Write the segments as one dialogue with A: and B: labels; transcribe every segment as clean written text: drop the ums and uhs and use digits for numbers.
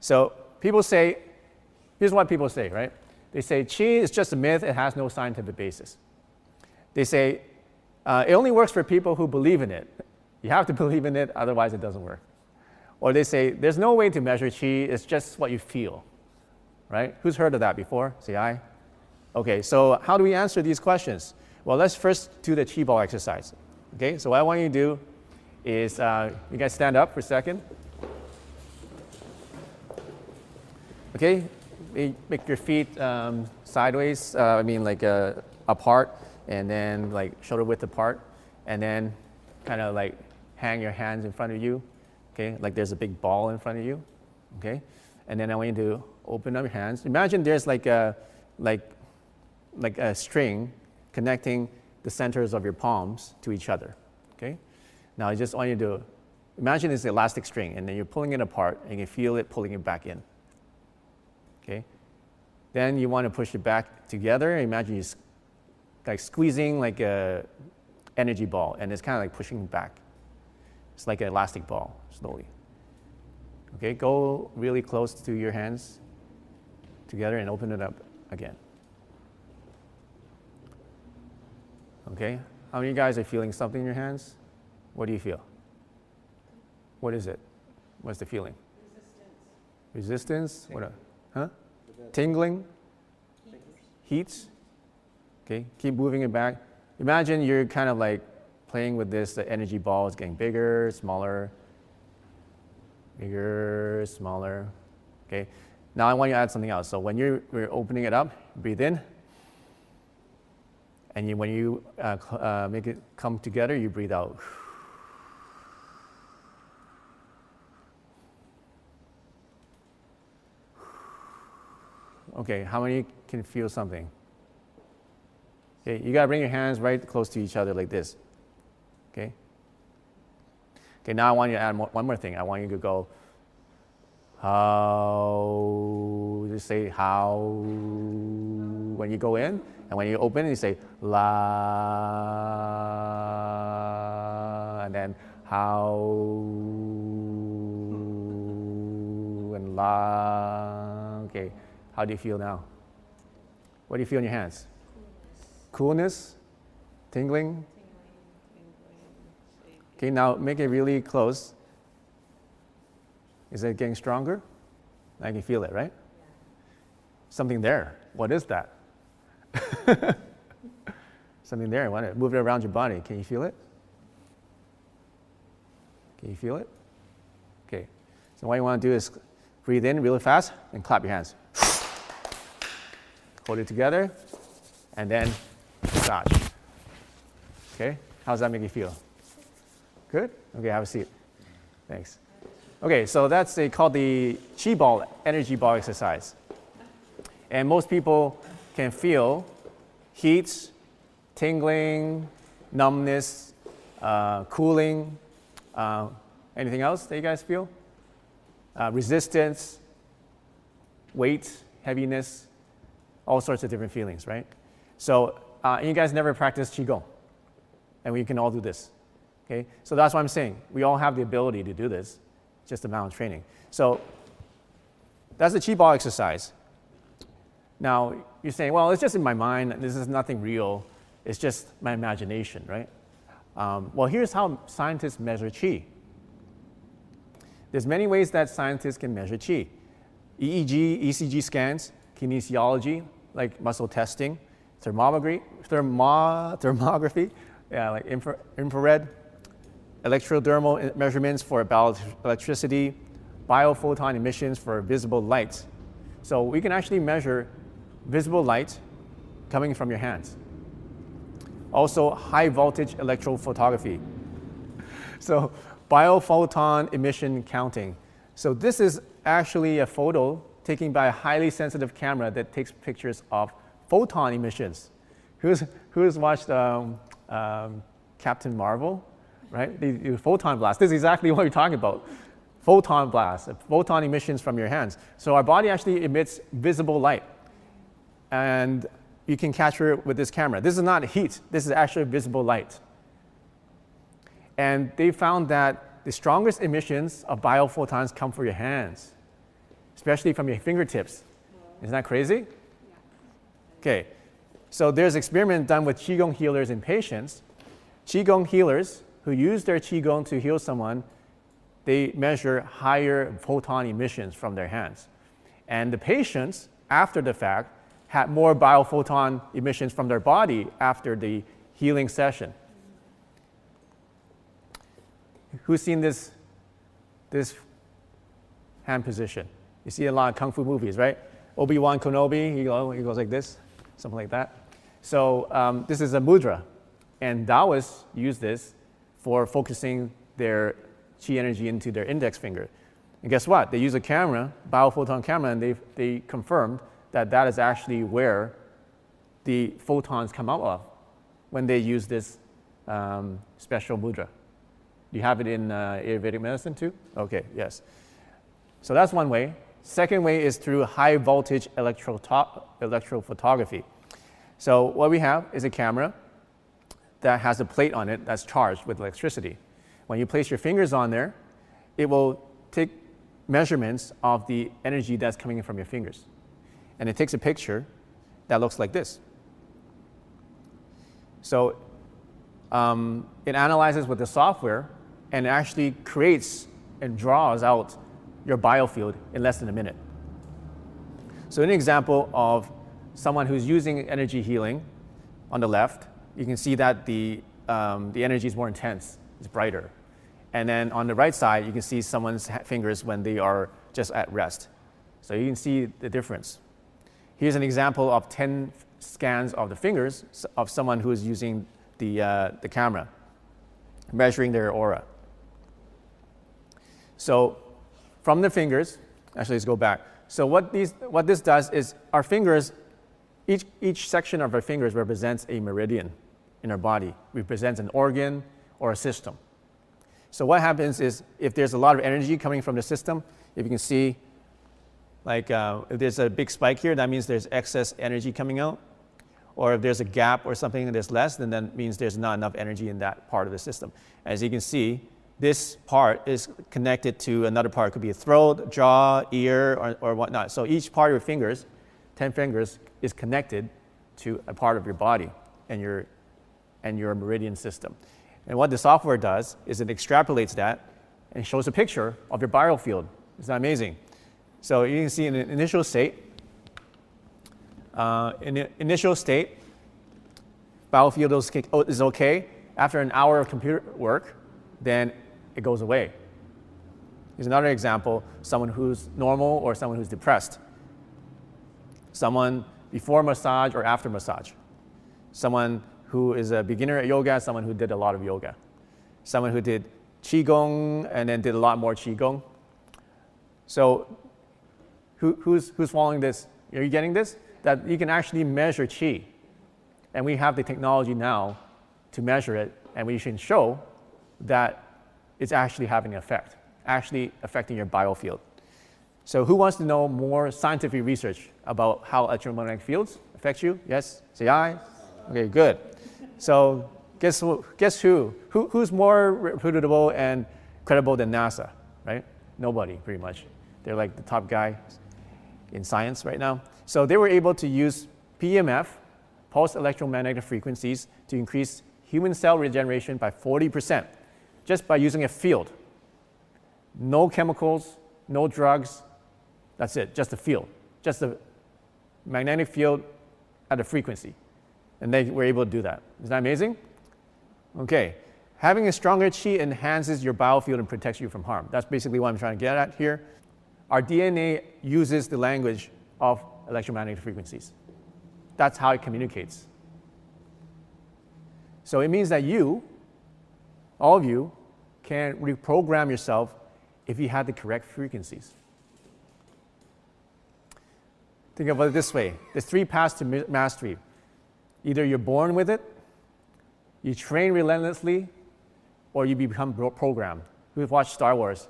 A: So people say, here's what people say, right? They say Qi is just a myth, it has no scientific basis. They say it only works for people who believe in it. You have to believe in it, otherwise it doesn't work. Or they say there's no way to measure Qi, it's just what you feel, right? Who's heard of that before? Say aye. Okay, so how do we answer these questions? Well, let's first do the Qi ball exercise. Okay, so what I want you to do is you guys stand up for a second. Okay, make your feet sideways, apart, and then like shoulder width apart, and then kind of like hang your hands in front of you, okay, like there's a big ball in front of you, okay, and then I want you to open up your hands. Imagine there's like a string connecting the centers of your palms to each other, okay. Now I just want you to imagine it's an elastic string, and then you're pulling it apart, and you feel it pulling it back in. Okay. Then you want to push it back together. Imagine you're like squeezing like a energy ball, and it's kind of like pushing it back. It's like an elastic ball, slowly. Okay, go really close to your hands together and open it up again. Okay, how many of you guys are feeling something in your hands? What do you feel? What is it? What's the feeling? Resistance? What? Huh? Tingling? Heat? Okay, keep moving it back. Imagine you're kind of like playing with this energy ball. It's getting bigger, smaller, bigger, smaller. Okay, now I want you to add something else. So when you're opening it up, breathe in. And when you make it come together, you breathe out. Okay, how many can feel something? Okay, you gotta bring your hands right close to each other like this. Okay? Okay, now I want you to add one more thing. I want you to go, how, just say how when you go in, and when you open, you say la, and then how, and la. Okay. How do you feel now? What do you feel in your hands? Coolness? Tingling? Okay, now make it really close. Is it getting stronger? I can feel it, right? Something there. What is that? Something there. I want to move it around your body. Can you feel it? Can you feel it? Okay. So what you want to do is breathe in really fast and clap your hands. Hold it together, and then massage. Okay, how does that make you feel? Good? Okay, have a seat. Thanks. Okay, so that's called the Qi ball, energy ball exercise. And most people can feel heat, tingling, numbness, cooling. Anything else that you guys feel? Resistance, weight, heaviness, all sorts of different feelings, right? So you guys never practice Qigong, and we can all do this, okay? So that's what I'm saying. We all have the ability to do this, just a matter of training. So that's the Qi ball exercise. Now, you're saying, well, it's just in my mind. This is nothing real. It's just my imagination, right? Well, here's how scientists measure Qi. There's many ways that scientists can measure Qi. EEG, ECG scans, kinesiology, like muscle testing, thermography, yeah, like infrared, electrodermal measurements for electricity, biophoton emissions for visible light. So we can actually measure visible light coming from your hands. Also, high voltage electrophotography. So biophoton emission counting. So this is actually a photo taken by a highly sensitive camera that takes pictures of photon emissions. Who's watched Captain Marvel, right? The photon blast. This is exactly what we're talking about. Photon blast, photon emissions from your hands. So our body actually emits visible light. And you can capture it with this camera. This is not heat. This is actually visible light. And they found that the strongest emissions of biophotons come from your hands. especially from your fingertips. Isn't that crazy? Okay, so there's experiment done with Qigong healers in patients. Qigong healers who use their Qigong to heal someone, they measure higher photon emissions from their hands. And the patients, after the fact, had more biophoton emissions from their body after the healing session. Who's seen this hand position? You see a lot of Kung Fu movies, right? Obi-Wan Kenobi, he goes like this, something like that. So this is a mudra. And Taoists use this for focusing their Qi energy into their index finger. And guess what? They use a camera, biophoton camera, and they confirmed that that is actually where the photons come out of when they use this special mudra. Do you have it in Ayurvedic medicine too? Okay, yes. So that's one way. Second way is through high voltage electrophotography. So what we have is a camera that has a plate on it that's charged with electricity. When you place your fingers on there, it will take measurements of the energy that's coming in from your fingers. And it takes a picture that looks like this. So it analyzes with the software and actually creates and draws out your biofield in less than a minute. So an example of someone who's using energy healing on the left, you can see that the energy is more intense, it's brighter. And then on the right side, you can see someone's fingers when they are just at rest. So you can see the difference. Here's an example of 10 scans of the fingers of someone who is using the camera, measuring their aura. So from the fingers, actually let's go back. So what this does is our fingers, each section of our fingers represents a meridian in our body, represents an organ or a system. So what happens is if there's a lot of energy coming from the system, if you can see, like if there's a big spike here, that means there's excess energy coming out. Or if there's a gap or something and there's less, then that means there's not enough energy in that part of the system. As you can see, this part is connected to another part. It could be a throat, jaw, ear, or whatnot. So each part of your fingers, 10 fingers, is connected to a part of your body and your meridian system. And what the software does is it extrapolates that and shows a picture of your biofield. Isn't that amazing? So you can see in the initial state, biofield is okay. After an hour of computer work, then it goes away. Here's another example, someone who's normal or someone who's depressed. Someone before massage or after massage. Someone who is a beginner at yoga, someone who did a lot of yoga. Someone who did Qigong and then did a lot more Qigong. So who's following this? Are you getting this? That you can actually measure Qi. And we have the technology now to measure it, and we can show that it's actually having an effect, actually affecting your biofield. So who wants to know more scientific research about how electromagnetic fields affect you? Yes? Say aye? Okay, good. So guess who? Who's more reputable and credible than NASA, right? Nobody, pretty much. They're like the top guy in science right now. So they were able to use PEMF, pulse electromagnetic frequencies, to increase human cell regeneration by 40%, just by using a field. No chemicals, no drugs, that's it, just a field, just a magnetic field at a frequency. And they were able to do that. Isn't that amazing? Okay, having a stronger Qi enhances your biofield and protects you from harm. That's basically what I'm trying to get at here. Our DNA uses the language of electromagnetic frequencies. That's how it communicates. So it means that you, all of you, can reprogram yourself if you have the correct frequencies. Think about it this way. There's 3 paths to mastery. Either you're born with it, you train relentlessly, or you become programmed. We've watched Star Wars.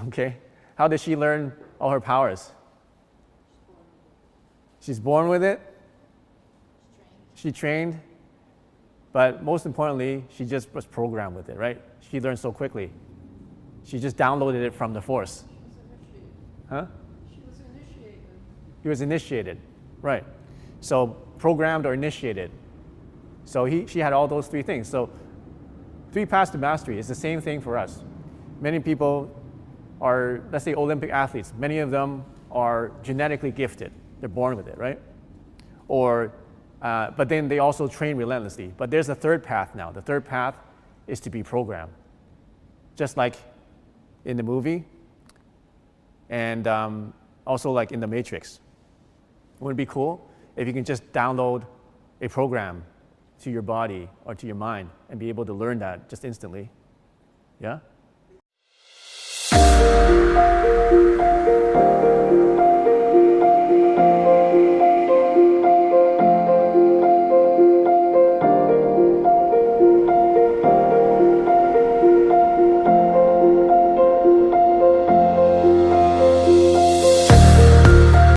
A: Okay? How did she learn all her powers? She's born with it. She trained. But most importantly, she just was programmed with it, right? She learned so quickly. She just downloaded it from the Force. Huh?
B: She was initiated.
A: He was initiated, right. So programmed or initiated. So she had all those three things. So 3 paths to mastery is the same thing for us. Many people are, let's say, Olympic athletes. Many of them are genetically gifted. They're born with it, right? Or, but then they also train relentlessly. But there's a third path now. The third path is to be programmed. Just like in the movie, and also like in the Matrix. Wouldn't it be cool if you can just download a program to your body or to your mind and be able to learn that just instantly? Yeah?